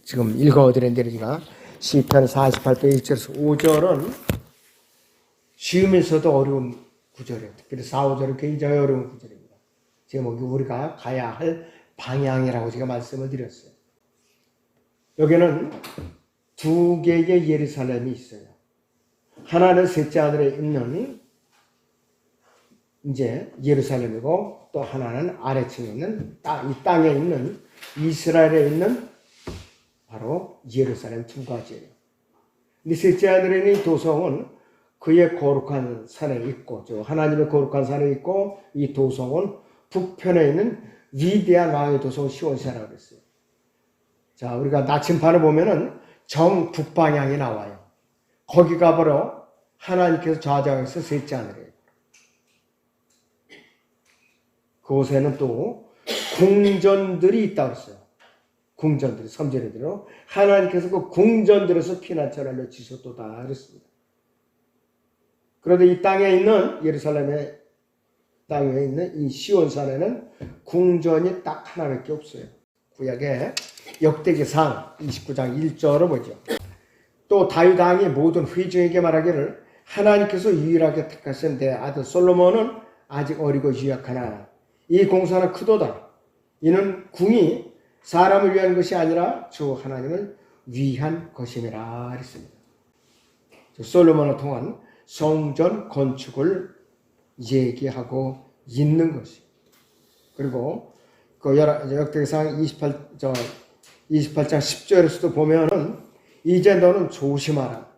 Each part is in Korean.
지금 읽어드렸는데 제가 시편 48편 1절에서 5절은 쉬우면서도 어려운 구절이에요. 특별히 4, 5절은 굉장히 어려운 구절입니다. 제목이 우리가 가야 할 방향이라고 제가 말씀을 드렸어요. 여기는 두 개의 예루살렘이 있어요. 하나는 셋째 하늘에 있는 이제 예루살렘이고 또 하나는 아래층에 있는 이 땅에 있는 이스라엘에 있는 바로 예루살렘 두 가지예요. 근데 셋째 하늘에 있는 도성은 그의 거룩한 산에 있고 하나님의 거룩한 산에 있고 이 도성은 북편에 있는 위대한 왕의 도성 시온산이라고 그랬어요. 자, 우리가 나침판을 보면은 정북방향이 나와요. 거기가 바로 하나님께서 좌정에서 셋째 하늘이에요. 그곳에는 또 궁전들이 있다고 했어요. 궁전들이 섬전이대로 하나님께서 그 궁전들에서 피난처를 내치셨도다 그랬습니다. 그런데 이 땅에 있는 예루살렘의 땅에 있는 이 시온산에는 궁전이 딱 하나밖에 없어요. 구약의 역대기상 29장 1절을 보죠. 또 다윗 왕이 모든 회중에게 말하기를 하나님께서 유일하게 택하신 내 아들 솔로몬은 아직 어리고 유약하나 이 공사는 크도다. 이는 궁이 사람을 위한 것이 아니라 주 하나님을 위한 것임이라 그랬습니다. 솔로몬을 통한 성전 건축을 얘기하고 있는 것이. 그리고 그 역대기상 28장 10절에서도 보면은 이제 너는 조심하라.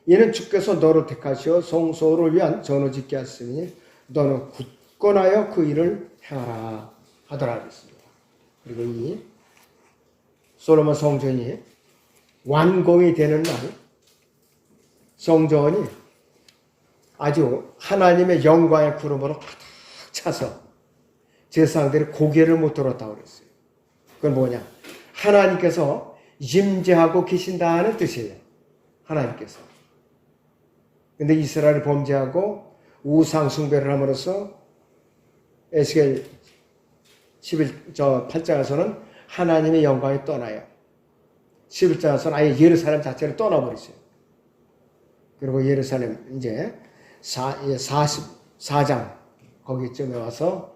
이는 주께서 너를 택하시어 성소를 위한 전을 짓게 하시니 너는 굳건하여 그 일을 행하라 하더라 그랬습니다. 그리고 이 솔로몬 성전이 완공이 되는 날 성전이 아주 하나님의 영광의 구름으로 가득 차서 제사장들이 고개를 못 들었다고 그랬어요. 그건 뭐냐? 하나님께서 임재하고 계신다는 뜻이에요. 하나님께서. 근데 이스라엘이 범죄하고 우상 숭배를 함으로써 에스겔 8장에서는 하나님의 영광이 떠나요. 11장에서는 아예 예루살렘 자체를 떠나버리세요. 그리고 예루살렘 이제 44장 거기쯤에 와서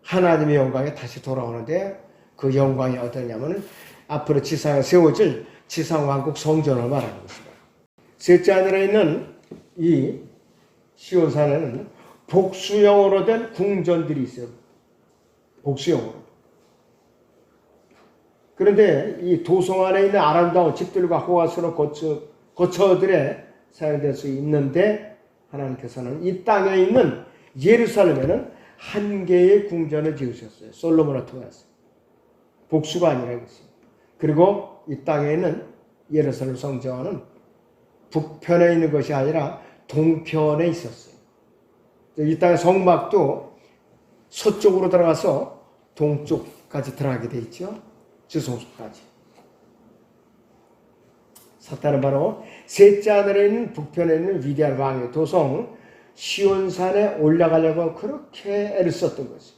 하나님의 영광이 다시 돌아오는데 그 영광이 어떠냐면은 앞으로 지상에 세워질 지상왕국 성전을 말하는 것입니다. 셋째 하늘에 있는 이 시온산에는 복수형으로 된 궁전들이 있어요. 복수형으로. 그런데 이 도성 안에 있는 아름다운 집들과 호화스러운 거처들에 사용될 수 있는데 하나님께서는 이 땅에 있는 예루살렘에는 한 개의 궁전을 지으셨어요. 솔로몬을 통해서. 복수가 아니라 이것입니다. 그리고 이 땅에 있는 예루살렘 성전은 북편에 있는 것이 아니라 동편에 있었어요. 이 땅의 성막도 서쪽으로 들어가서 동쪽까지 들어가게 돼 있죠. 주성소까지. 사탄은 바로 셋째 하늘에 있는 북편에 있는 위대한 왕의 도성 시온산에 올라가려고 그렇게 애를 썼던 거죠.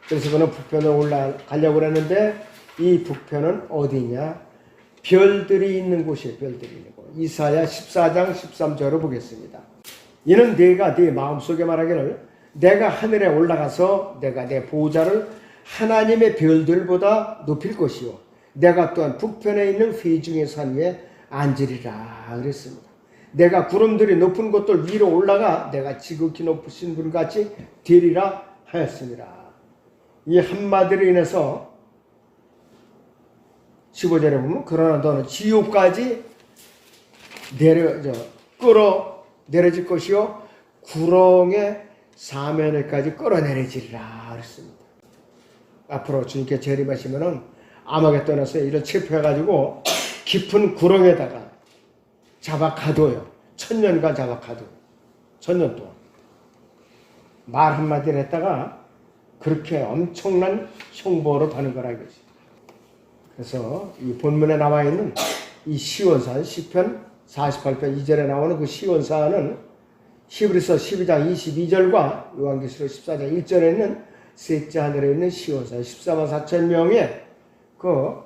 그래서 그는 북편에 올라가려고 했는데 이 북편은 어디냐? 별들이 있는 곳이에요. 별들이 있는 곳. 이사야 14장 13절을 보겠습니다. 이는 네가 네 마음속에 말하기를 내가 하늘에 올라가서 내가 내 보좌를 하나님의 별들보다 높일 것이요 내가 또한 북편에 있는 회중의 산 위에 앉으리라 그랬습니다. 내가 구름들이 높은 곳들 위로 올라가 내가 지극히 높으신 분같이 되리라 하였습니다. 이 한마디로 인해서 15절에 보면 그러나 너는 지옥까지 끌어내려질 것이요 구렁의 사면에까지 끌어내려지리라 그랬습니다. 앞으로 주님께 재림하시면은 아마겟돈에서 이를 체포해가지고 깊은 구렁에다가 잡아 가둬요. 1000년간 잡아 가둬요. 1000년 동안. 말 한마디를 했다가 그렇게 엄청난 형벌을 받는 거라 이거지. 그래서 이 본문에 나와 있는 이 시온산 시편 48편 2절에 나오는 그 시온산은 히브리서 12장 22절과 요한계시록 14장 1절에 있는 셋째 하늘에 있는 시온산 14만 4천 명의 그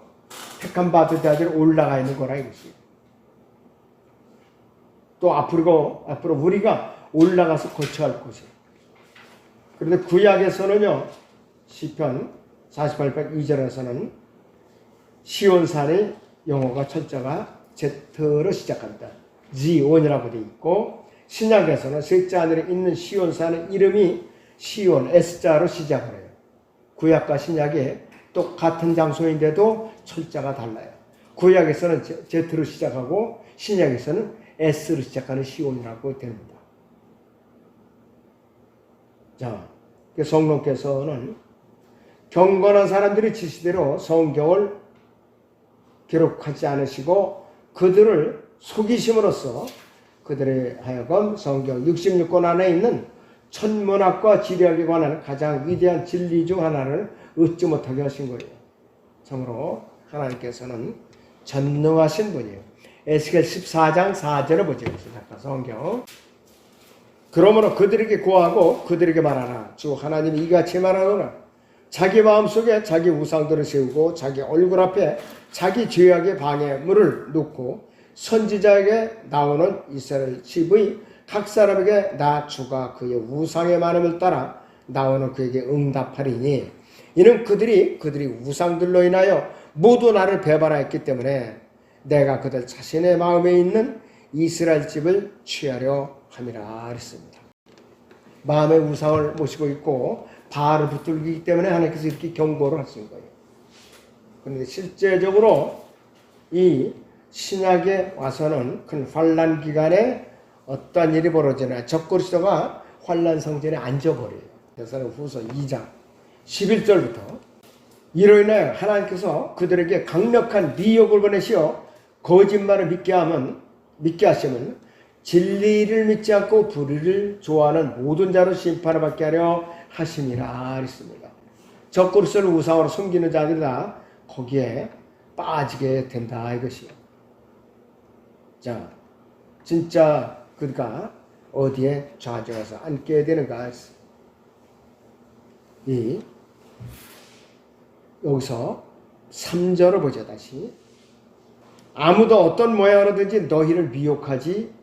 택함 받은 자들이 올라가 있는 거라 이것이. 또 앞으로 우리가 올라가서 거쳐할 곳이에요. 그런데 구약에서는요, 시편 48편 2절에서는 시온산의 영어가 철자가 Z로 시작합니다. 지온이라고 되어 있고, 신약에서는 셋째 하늘에 있는 시온산의 이름이 시온 S자로 시작을 해요. 구약과 신약이 똑같은 장소인데도 철자가 달라요. 구약에서는 Z로 시작하고 신약에서는 S로 시작하는 시온이라고 됩니다. 자, 성령께서는 경건한 사람들의 지시대로 성경을 기록하지 않으시고 그들을 속이심으로써 그들의 하여금 성경 66권 안에 있는 천문학과 지리학에 관한 가장 위대한 진리 중 하나를 얻지 못하게 하신 거예요. 참으로 하나님께서는 전능하신 분이에요. 에스겔 14장 4절을 보죠. 잠깐 성경. 그러므로 그들에게 고하고 그들에게 말하라. 주 하나님이 이같이 말하노라. 자기 마음속에 자기 우상들을 세우고 자기 얼굴 앞에 자기 죄악의 방해물을 놓고 선지자에게 나오는 이스라엘 집의 각 사람에게 나 주가 그의 우상의 많음을 따라 나오는 그에게 응답하리니 이는 그들이 우상들로 인하여 모두 나를 배반하였기 때문에 내가 그들 자신의 마음에 있는 이스라엘 집을 취하려 함이라 그랬습니다. 마음의 우상을 모시고 있고 바알을 붙들기 때문에 하나님께서 이렇게 경고를 하신 거예요. 그런데 실제적으로 이 신약에 와서는 큰 환란 기간에 어떤 일이 벌어지나 적그리스도가 환란 성전에 앉아버려요. 데살로니가후서 2장 11절부터 이로 인해 하나님께서 그들에게 강력한 미혹을 보내시어 거짓말을 믿게 하시면 진리를 믿지 않고 불의를 좋아하는 모든 자로 심판을 받게 하려 하심이라 했습니다. 적그리스도를 우상으로 숨기는 자들이 다 거기에 빠지게 된다 이것이요. 자, 진짜 그가 어디에 좌절해서 앉게 되는가? 여기서 3절을 보죠. 다시. 아무도 어떤 모양으로든지 너희를 미혹하지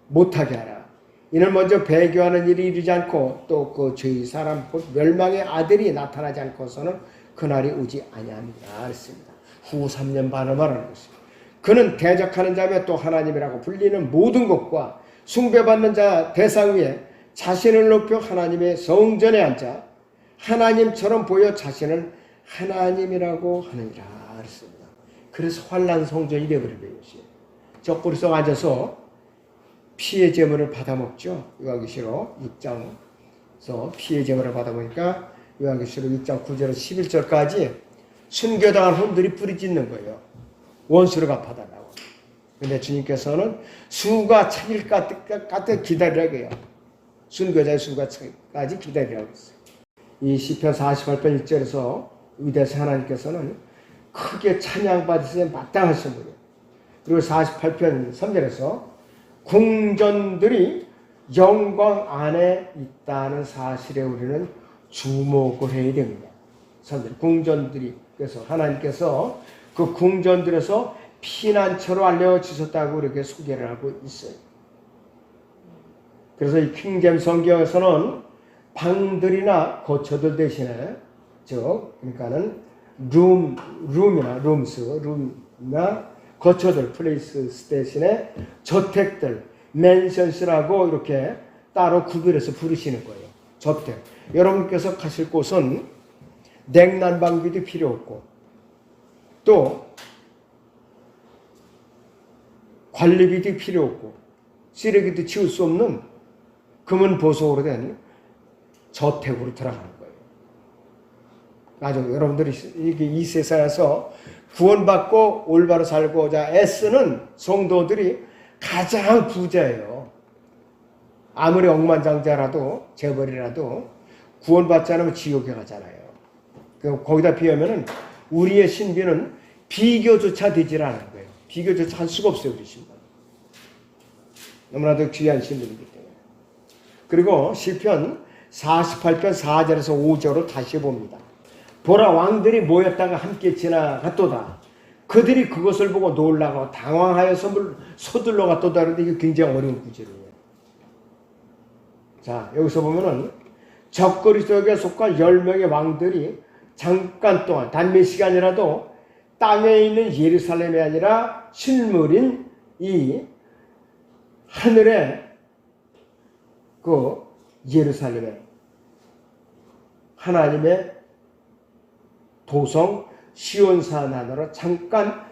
못하게 하라. 이는 먼저 배교하는 일이 이르지 않고 또 그 죄의 사람 곧 멸망의 아들이 나타나지 않고서는 그날이 오지 아니하니라 했습니다. 후 3년 반을 말하는 것입니다. 그는 대적하는 자며 또 하나님이라고 불리는 모든 것과 숭배받는 자 대상 위에 자신을 높여 하나님의 성전에 앉아 하나님처럼 보여 자신을 하나님이라고 하느니라 했습니다. 그래서 환난 성전이 되어버린 것이에요. 적그리스도가 앉아서 피의 제물을 받아먹죠. 요한계시록 6장에서 피의 제물을 받아먹으니까 요한계시록 6장 9절에서 11절까지 순교당한 혼들이 뿌리짓는 거예요. 원수를 갚아달라고. 근데 주님께서는 수가 차길 까뜩 기다리라고 해요. 순교자의 수가 차기까지 기다리라고 했어요. 이 시편 48편 1절에서 위대하신 하나님께서는 크게 찬양받으시에 마땅하신 분이에요. 그리고 48편 3절에서 궁전들이 영광 안에 있다는 사실에 우리는 주목을 해야 됩니다. 궁전들이, 그래서 하나님께서 그 궁전들에서 피난처로 알려주셨다고 이렇게 소개를 하고 있어요. 그래서 이 킹제임스 성경에서는 방들이나 거처들 대신에 그러니까는 룸이나 거처들, 플레이스 대신에 저택들, 맨션스라고 이렇게 따로 구별해서 부르시는 거예요. 저택. 여러분께서 가실 곳은 냉난방비도 필요 없고 또 관리비도 필요 없고 쓰레기도 치울 수 없는 금은 보석으로 된 저택으로 들어가는 거예요. 아주 여러분들이 이 세상에서 구원받고 올바로 살고자 애쓰는 성도들이 가장 부자예요. 아무리 억만장자라도 재벌이라도 구원받지 않으면 지옥에 가잖아요. 거기다 비하면은 우리의 신비는 비교조차 되질 않은 거예요. 비교조차 할 수가 없어요. 우리 신비는. 너무나도 귀한 신비이기 때문에. 그리고 시편 48편 4절에서 5절을 다시 봅니다. 보라 왕들이 모였다가 함께 지나갔도다. 그들이 그것을 보고 놀라고 당황하여서 서둘러가 떠다르는데 이게 굉장히 어려운 구절이에요. 자, 여기서 보면은 적그리스도에게 속한 10명의 왕들이 잠깐 동안 단 몇 시간이라도 땅에 있는 예루살렘이 아니라 실물인 이 하늘의 그 예루살렘에 하나님의 도성 시온산 안으로 잠깐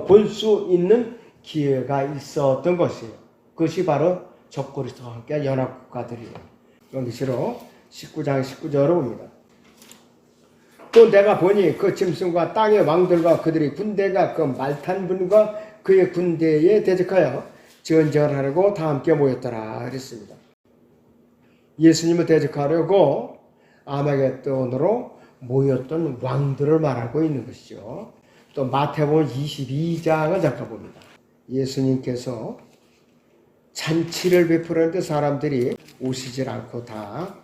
볼 수 있는 기회가 있었던 것이에요. 그것이 바로 적그리스도와 함께한 연합국가들이에요. 여기시로 19장 19절을 봅니다. 또 내가 보니 그 짐승과 땅의 왕들과 그들의 군대가 그 말탄 분과 그의 군대에 대적하여 전쟁하려고 다 함께 모였더라 그랬습니다. 예수님을 대적하려고 아마겟돈으로 모였던 왕들을 말하고 있는 것이죠. 또 마태복음 22장을 잠깐 봅니다. 예수님께서 잔치를 베풀었는데 사람들이 오시질 않고 다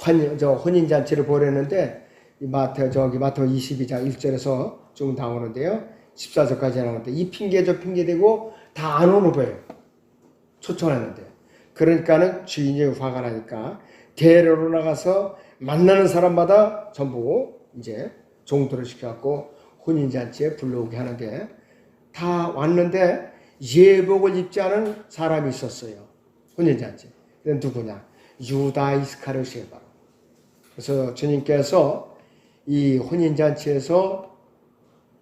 혼인잔치를 보려는데 마태복음 22장 1절에서 쭉 나오는데요. 14절까지 나오는데 이 핑계 저 핑계 대고 다 안 오는 거예요. 초청했는데. 그러니까는 주인이 화가 나니까 대로로 나가서 만나는 사람마다 전부 이제 종들을 시켜갖고 혼인잔치에 불러오게 하는데 다 왔는데 예복을 입지 않은 사람이 있었어요. 혼인잔치. 그건 누구냐? 유다 이스카리ot이에요. 바로. 그래서 주님께서 이 혼인잔치에서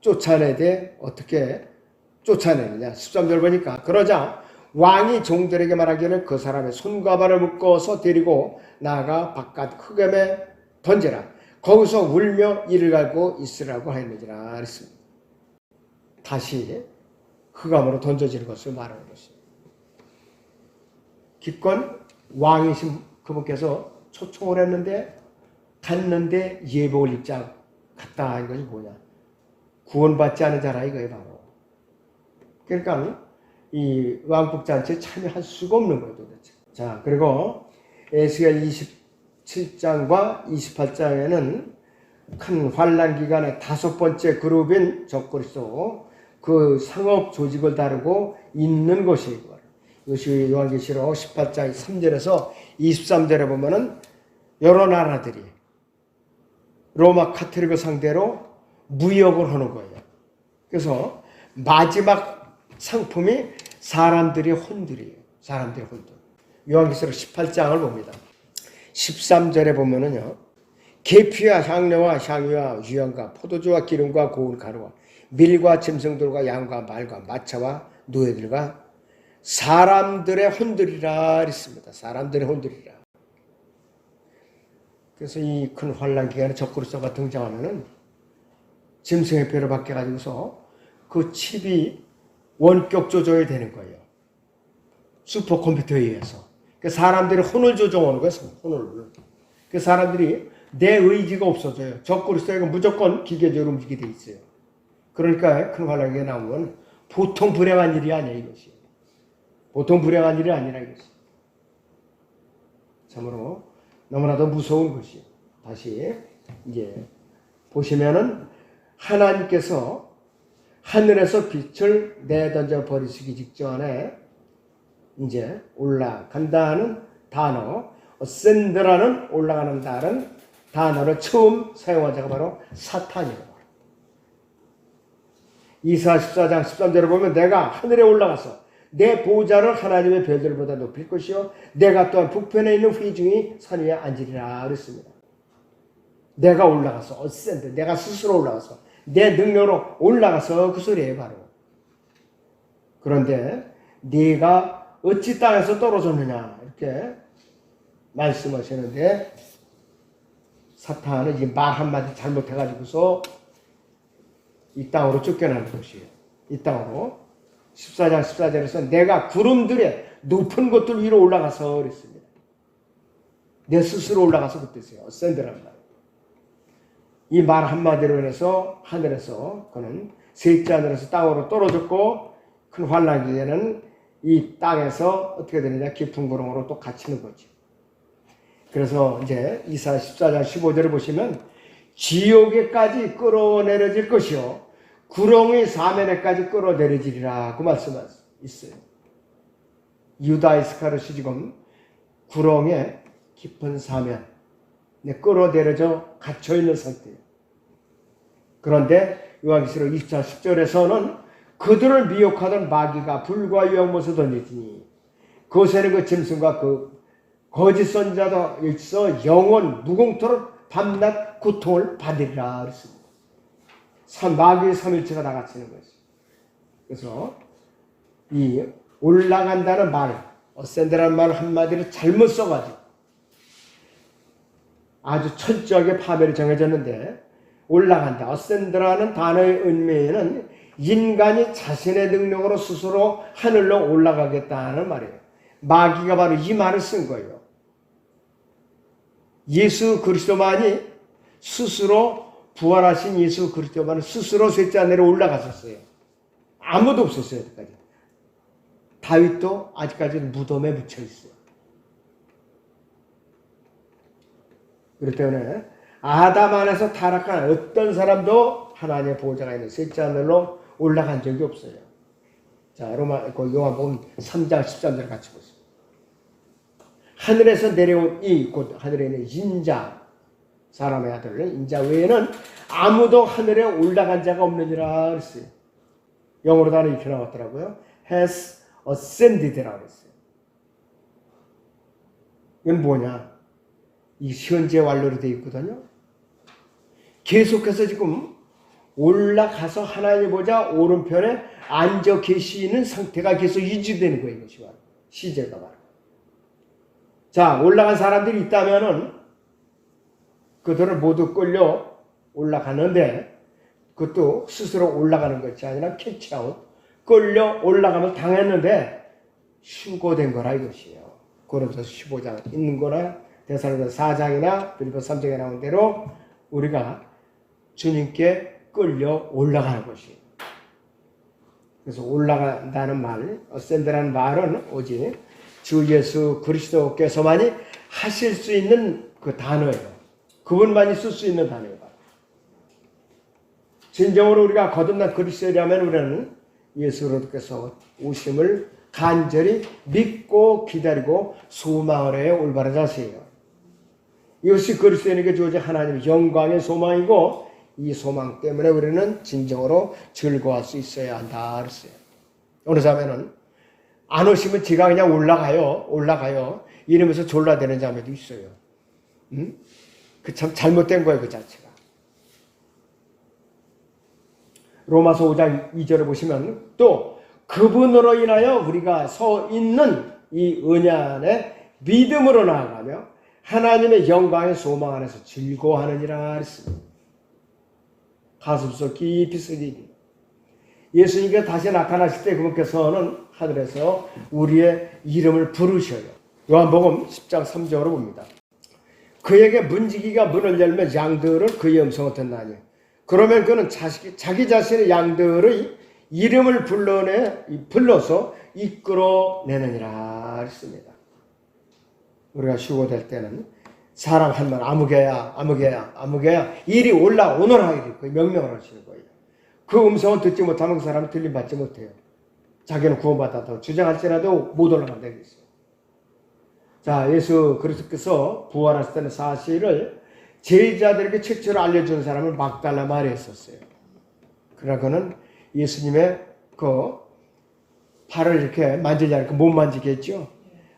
쫓아내되 어떻게 쫓아내느냐. 13절 보니까 그러자 왕이 종들에게 말하기를 그 사람의 손과 발을 묶어서 데리고 나아가 바깥 흑암에 던지라. 거기서 울며 이를 갈고 있으라고 하였느니라 그랬습니다. 다시 흑암으로 던져질 것을 말하는 것입니다. 기껏 왕이신 그분께서 초청을 했는데 갔는데 예복을 입지 갔다 이것이 뭐냐. 구원받지 않은 자라 이거예요 바로. 그러니까 이 왕국잔치에 참여할 수가 없는 거예요 도대체. 자, 그리고 에스겔 27장과 28장에는 큰 환란 기간의 5번째 그룹인 적그리스도 그 상업 조직을 다루고 있는 것이 이것이 요한계시록 18장 3절에서 23절에 보면은 여러 나라들이 로마 카톨릭을 상대로 무역을 하는 거예요. 그래서 마지막 상품이 사람들의 혼들이에요. 사람들의 혼들. 요한계시록 18장을 봅니다. 13절에 보면은요. 계피와 향료와 향유와 유향과 포도주와 기름과 고운 가루와 밀과 짐승들과 양과 말과 마차와 노예들과 사람들의 혼들이라 했습니다. 사람들의 혼들이라. 그래서 이 큰 환란 기간에 적그리스도가 등장하면은 짐승의 뼈를 받게 가지고서 그 칩이 원격 조정이 되는 거예요. 슈퍼컴퓨터에 의해서. 그 사람들이 혼을 조정하는 거예요. 혼을. 그 사람들이 내 의지가 없어져요. 적그리스도가 무조건 기계적으로 움직이게 돼 있어요. 그러니까 큰 환란이 나오면 보통 불행한 일이 아니에요. 이것이. 보통 불행한 일이 아니라 이것이. 참으로 너무나도 무서운 것이에요. 다시 이제 보시면은 하나님께서 하늘에서 빛을 내던져 버리시기 직전에 이제 올라간다는 단어, ascend라는 올라가는 단어를 처음 사용한 자가 바로 사탄이에요. 이사 14장 13절을 보면 내가 하늘에 올라가서 내 보좌를 하나님의 별들보다 높일 것이요 내가 또한 북편에 있는 회중이 산 위에 앉으리라 그랬습니다. 내가 올라가서 ascend, 내가 스스로 올라가서 내 능력으로 올라가서 그 소리예요 바로. 그런데 네가 어찌 땅에서 떨어졌느냐 이렇게 말씀하시는데 사탄은 이 말 한마디 잘못해가지고서 이 땅으로 쫓겨나는 것이에요. 이 땅으로 14장 14절에서 내가 구름들의 높은 곳들 위로 올라가서 그랬습니다. 내 스스로 올라가서 그 뜻이에요. ascend라는 말. 이 말 한마디로 인해서 하늘에서 그는 셋째 하늘에서 땅으로 떨어졌고 큰 환란 기에는 이 땅에서 어떻게 되느냐 깊은 구름으로 또 갇히는 거죠. 그래서 이제 이사 14장 15절을 보시면 지옥에까지 끌어내려질 것이요 구렁이 사면에까지 끌어내려지리라 그 말씀 있어요. 유다 이스카르시 지금 구렁에 깊은 사면에 끌어내려져 갇혀있는 상태예요. 그런데 요한계시록 24, 10절에서는 그들을 미혹하던 마귀가 불과 유황못에 던지니 그곳에는 그 짐승과 그 거짓 선지자도 있어 영원 무공토록 밤낮 고통을 받으리라 그랬습니다. 마귀의 삼일체가 다 갇히는 것이. 그래서 이 올라간다는 말, 어센드라는 말 한마디를 잘못 써가지고 아주 철저하게 파멸이 정해졌는데, 올라간다, 어센드라는 단어의 의미에는 인간이 자신의 능력으로 스스로 하늘로 올라가겠다는 말이에요. 마귀가 바로 이 말을 쓴 거예요. 예수 그리스도만이 스스로, 부활하신 예수 그리스도만은 스스로 셋째 하늘에 올라갔었어요. 아무도 없었어요. 여기까지. 다윗도 아직까지는 무덤에 묻혀 있어요. 그렇기 때문에 아담 안에서 타락한 어떤 사람도 하나님의 보호자가 있는 셋째 하늘로 올라간 적이 없어요. 자, 요한복음 3장 13절 같이 보세요. 하늘에서 내려온 곧 하늘에 있는 인자, 사람의 아들 인자 외에는 아무도 하늘에 올라간 자가 없느니라 그랬어요. 영어로 단어 이렇게 나왔더라고요. has ascended라고 그랬어요. 이건 뭐냐? 이 현재 완료로 되어 있거든요. 계속해서 지금 올라가서 하나님 보좌 오른편에 앉아 계시는 상태가 계속 유지되는 거예요. 이것이 바로 시제가 바로. 자, 올라간 사람들이 있다면은 그들을 모두 끌려 올라가는데, 그것도 스스로 올라가는 것이 아니라 캐치아웃, 끌려 올라가면 당했는데 휴거된 거라 이것이에요. 고린도서 15장 있는 거나 데살로니가 4장이나 빌립보 3장에 나온 대로 우리가 주님께 끌려 올라가는 것이에요. 그래서 올라간다는 말, 어센드라는 말은 오직 주 예수 그리스도께서만이 하실 수 있는 그 단어예요. 그분만이 쓸 수 있는 단어예요. 진정으로 우리가 거듭난 그리스도라면 우리는 예수 그리스도께서 오심을 간절히 믿고 기다리고 소망을 해야 올바른 자세예요. 이것이 그리스도인에게 주어진 하나님의 영광의 소망이고, 이 소망 때문에 우리는 진정으로 즐거워할 수 있어야 한다 그랬어요. 어느 자매는 안 오시면 지가 그냥 올라가요 이러면서 졸라대는 자매도 있어요. 그 참 잘못된 거예요, 그 자체가. 로마서 5장 2절에 보시면 또 그분으로 인하여 우리가 서 있는 이 은혜 안에 믿음으로 나아가며 하나님의 영광의 소망 안에서 즐거워하느니라 했습니다. 가슴속 깊이 쓰리니 예수님께서 다시 나타나실 때 그분께서는 하늘에서 우리의 이름을 부르셔요. 요한복음 10장 3절로 봅니다. 그에게 문지기가 문을 열면 양들은 그의 음성을 듣나니 그러면 그는 자기 자신의 양들의 이름을 불러서 이끌어내느니라 했습니다. 우리가 휴거될 때는 사람 한 말 아무개야 이리 올라오너라 이렇게 명령을 하시는 거예요. 그 음성을 듣지 못하면 그 사람은 들림받지 못해요. 자기는 구원받았다고 주장할지라도 못 올라간다고 했어요. 자, 예수 그리스도께서 부활하실 때는 사실을 제자들에게 최초로 알려주는 사람은 막달라 마리아였었어요. 그러나 그는 예수님의 그 팔을 이렇게 만지지 않고 못 만지겠죠.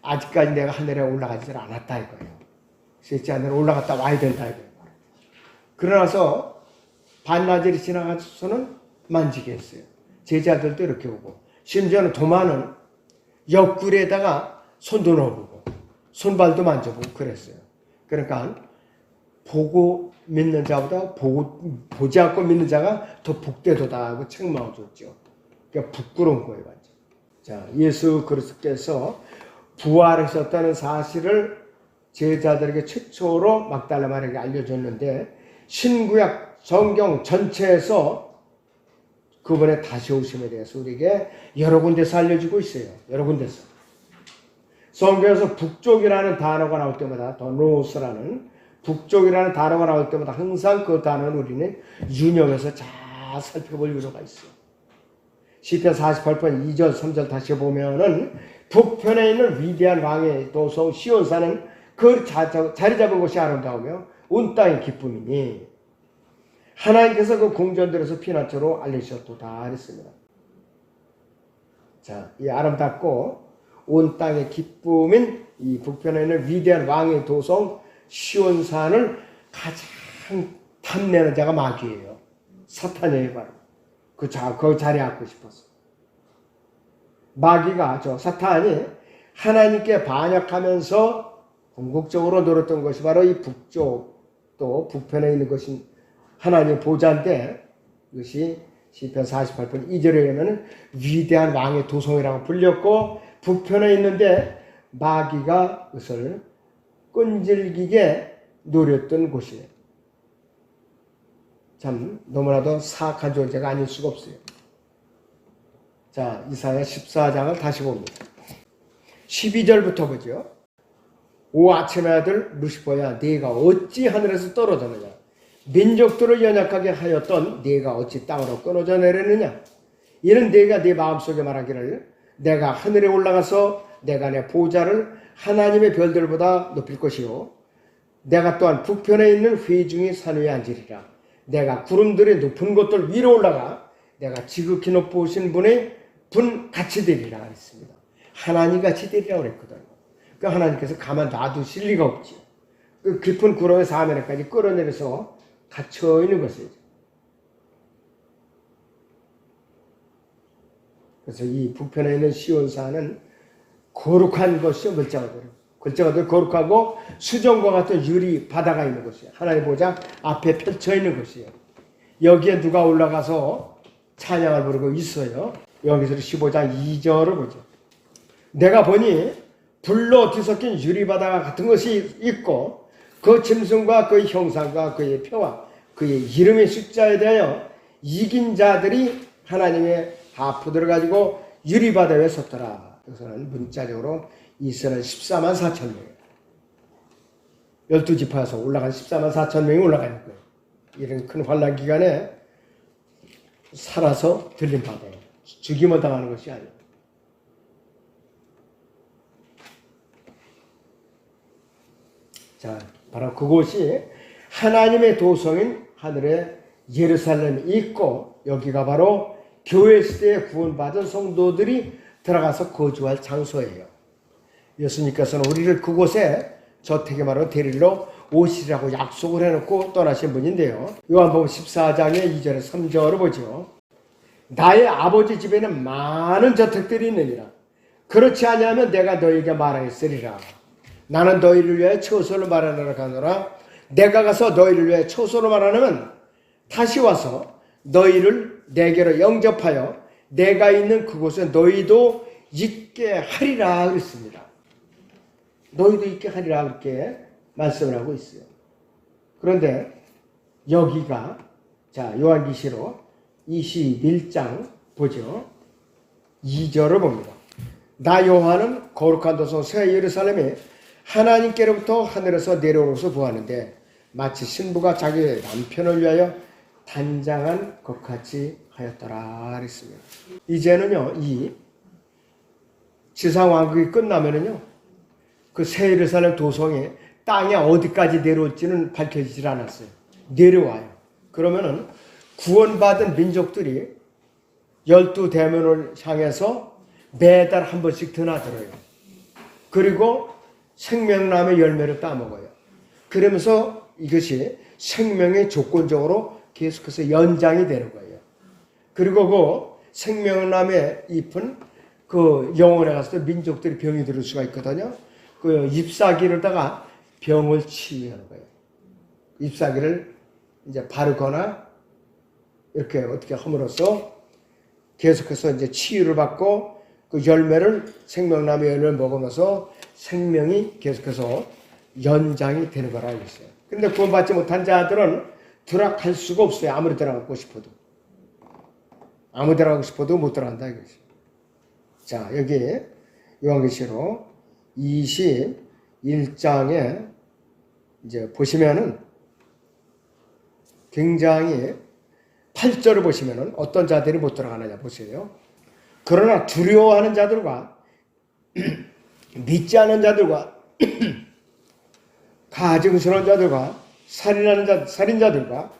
아직까지 내가 하늘에 올라가지 않았다 이거예요. 셋째 하늘에 올라갔다 와야 된다 이거예요. 그러나서 반나절이 지나가서는 만지게 했어요. 제자들도 이렇게 오고, 심지어는 도마는 옆구리에다가 손도 넣어보고 손발도 만져보고 그랬어요. 그러니까 보고 믿는 자보다 보지 않고 믿는 자가 더 복되도다 하고 책망을 줬죠. 그러니까 부끄러운 거예요. 완전. 자, 예수 그리스도께서 부활하셨다는 사실을 제자들에게 최초로 막달라 마리아에게 알려줬는데, 신구약 성경 전체에서 그분의 다시 오심에 대해서 우리에게 여러 군데서 알려주고 있어요. 여러 군데서. 성경에서 북쪽이라는 단어가 나올 때마다, 더 노스라는 북쪽이라는 단어가 나올 때마다 항상 그 단어는 우리는 유념해서 잘 다 살펴볼 필요가 있어. 시편 48편 2절 3절 다시 보면은 북편에 있는 위대한 왕의 도성 시온산은 그 자리 잡은 곳이 아름다우며 온 땅의 기쁨이니 하나님께서 그 궁전들에서 피난처로 알리셨도다 했습니다. 자, 이 아름답고 온 땅의 기쁨인 이 북편에 있는 위대한 왕의 도성 시온산을 가장 탐내는 자가 마귀예요. 사탄이에요, 바로. 그 자리에 앉고 싶어서. 마귀가, 사탄이 하나님께 반역하면서 궁극적으로 노렸던 것이 바로 이 북쪽, 또 북편에 있는 것인 하나님의 보좌인데, 이것이 시편 48편 2절에 보면 위대한 왕의 도성이라고 불렸고, 북편에 있는데 마귀가 그것을 끈질기게 노렸던 곳이에요. 참 너무나도 사악한 존재가 아닐 수가 없어요. 자, 이사야 14장을 다시 봅니다. 12절부터 보죠. 오 아침의 아들 루시퍼야, 네가 어찌 하늘에서 떨어졌느냐? 민족들을 연약하게 하였던 네가 어찌 땅으로 끊어져 내렸느냐? 이는 네가 네 마음속에 말하기를 내가 하늘에 올라가서 내가 내 보좌를 하나님의 별들보다 높일 것이요 내가 또한 북편에 있는 회중의 산 위에 앉으리라. 내가 구름들의 높은 곳들 위로 올라가 내가 지극히 높으신 분의 분 같이 되리라 했습니다. 하나님 같이 되리라고 그랬거든요. 그 하나님께서 가만 놔두실 리가 없지요. 그 깊은 구름의 사면에까지 끌어내려서 갇혀 있는 것이죠. 그래서 이 북편에 있는 시온산은 거룩한 것이요, 글자가들 거룩하고 수정과 같은 유리 바다가 있는 것이에요. 하나님 보좌 앞에 펼쳐 있는 것이에요. 여기에 누가 올라가서 찬양을 부르고 있어요. 여기서 15장 2절을 보죠. 내가 보니 불로 뒤섞인 유리바다가 같은 것이 있고 그 짐승과 그의 형상과 그의 표와 그의 이름의 숫자에 대하여 이긴 자들이 하나님의 하프들을 가지고 유리바다에 섰더라. 여기서는 문자적으로 이스라엘 14만 4천 명이에요. 12지파에서 올라간 14만 4천 명이 올라가는 거예요. 이런 큰 환란 기간에 살아서 들린 바다예요. 죽임을 당하는 것이 아니에요. 자, 바로 그곳이 하나님의 도성인 하늘의 예루살렘이 있고 여기가 바로 교회 시대에 구원받은 성도들이 들어가서 거주할 장소예요. 예수님께서는 우리를 그곳에 저택의 마로 데리러 오시라고 약속을 해놓고 떠나신 분인데요. 요한복음 14장의 2절에 3절을 보죠. 나의 아버지 집에는 많은 저택들이 있느니라. 그렇지 아니하면 내가 너희에게 말하였으리라. 나는 너희를 위해 처소를 마련하러 가노라. 내가 가서 너희를 위해 처소를 마련하면 다시 와서 너희를 내게로 영접하여 내가 있는 그곳에 너희도 있게 하리라 그랬습니다. 너희도 있게 하리라 그렇게 말씀을 하고 있어요. 그런데 여기가 자 요한계시록 21장 보죠. 2절을 봅니다. 나 요한은 거룩한 도성 새 예루살렘에 하나님께로부터 하늘에서 내려오면서 보았는데 마치 신부가 자기 남편을 위하여 단장한 것 같이 하였더라 그랬습니다. 이제는요 이 지상왕국이 끝나면은요 그 새 예루살렘 도성이 땅에 어디까지 내려올지는 밝혀지질 않았어요. 내려와요. 그러면은 구원받은 민족들이 12대문을 향해서 매달 한 번씩 드나들어요. 그리고 생명나무의 열매를 따먹어요. 그러면서 이것이 생명의 조건적으로 계속해서 연장이 되는 거예요. 그리고 그 생명나무의 잎은 그 영혼에 갔을 때 민족들이 병이 들을 수가 있거든요. 그 잎사귀를다가 병을 치유하는 거예요. 잎사귀를 이제 바르거나 이렇게 어떻게 함으로써 계속해서 이제 치유를 받고 그 열매를 생명나무 열매를 먹으면서 생명이 계속해서 연장이 되는 거라 알겠어요. 그런데 구원받지 못한 자들은 들어갈 수가 없어요. 아무리 들어가고 싶어도. 아무 들어가고 싶어도 못 들어간다 이거지. 자, 여기 요한계시록 21장에 이제 보시면은 굉장히 8절을 보시면은 어떤 자들이 못 들어가느냐 보세요. 그러나 두려워하는 자들과 믿지 않는 자들과 가증스러운 자들과 살인자들과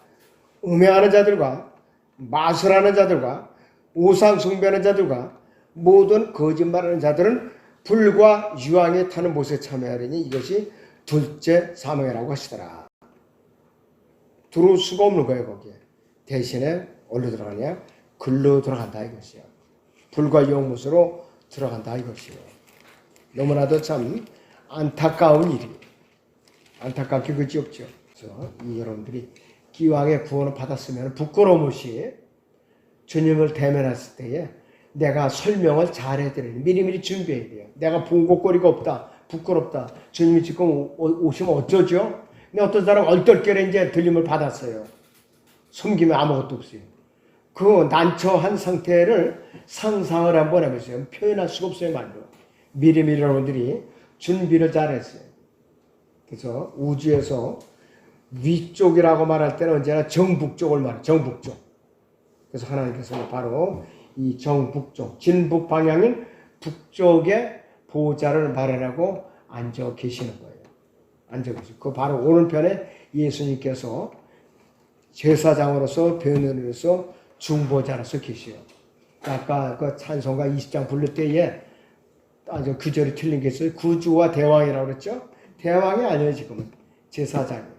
음행하는 자들과 마술하는 자들과 우상 숭배하는 자들과 모든 거짓말하는 자들은 불과 유황에 타는 못에 참여하리니 이것이 둘째 사망이라고 하시더라. 들어올 수가 없는 거예요. 거기에. 대신에 어디로 들어가냐? 글로 들어간다 이것이요. 불과 유황못으로 들어간다 이것이요. 너무나도 참 안타까운 일이. 안타깝게 그지 없죠. 그래서 여러분들이 기왕에 구원을 받았으면 부끄러움 없이 주님을 대면했을 때에 내가 설명을 잘해야 되는 미리미리 준비해야 돼요. 내가 본것거리가 없다. 부끄럽다. 주님이 지금 오시면 어쩌죠? 근데 어떤 사람 얼떨결에 이제 들림을 받았어요. 숨기면 아무것도 없어요. 그 난처한 상태를 상상을 한번 해보세요. 표현할 수가 없어요, 말로. 미리미리 여러분들이 준비를 잘했어요. 그래서 우주에서 위쪽이라고 말할 때는 언제나 정북쪽을 말해요. 정북쪽. 그래서 하나님께서는 바로 이 정북쪽, 진북 방향인 북쪽에 보좌를 마련하고 앉아 계시는 거예요. 앉아 계시고 그 바로 오른편에 예수님께서 제사장으로서 변호인으로서 중보자로서 계시요. 아까 그 찬송가 20장 부를 때에 아주 구절이 틀린 게 있어요. 구주와 대왕이라고 그랬죠. 대왕이 아니에요. 지금은 제사장이에요.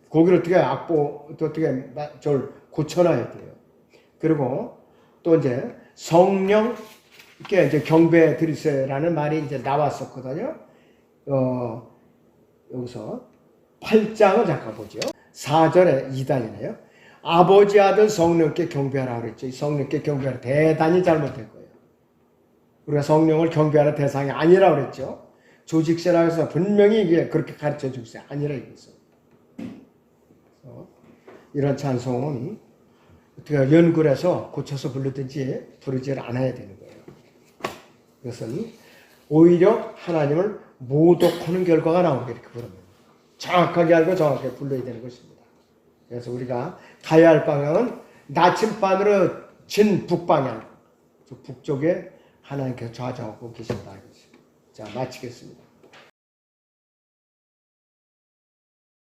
거기를 어떻게 어떻게 저를 고쳐놔야 돼요. 그리고 또 이제 성령께 이제 경배 드리세요라는 말이 이제 나왔었거든요. 여기서 8장을 잠깐 보죠. 4절에 2단이네요. 아버지 아들 성령께 경배하라 그랬죠. 이 성령께 경배하라 대단히 잘못된 거예요. 우리가 성령을 경배하는 대상이 아니라 그랬죠. 조직신학에서 분명히 이게 그렇게 가르쳐 주세요. 아니라 이거죠. 이런 찬송은 어떻게 연구해서 고쳐서 부르든지 부르지 않아야 되는 거예요. 이것은 오히려 하나님을 모독하는 결과가 나오게 이렇게 부르면 정확하게 알고 정확하게 불러야 되는 것입니다. 그래서 우리가 가야 할 방향은 나침반으로 진 북방향, 북쪽에 하나님께서 좌정하고 계신다. 자, 마치겠습니다.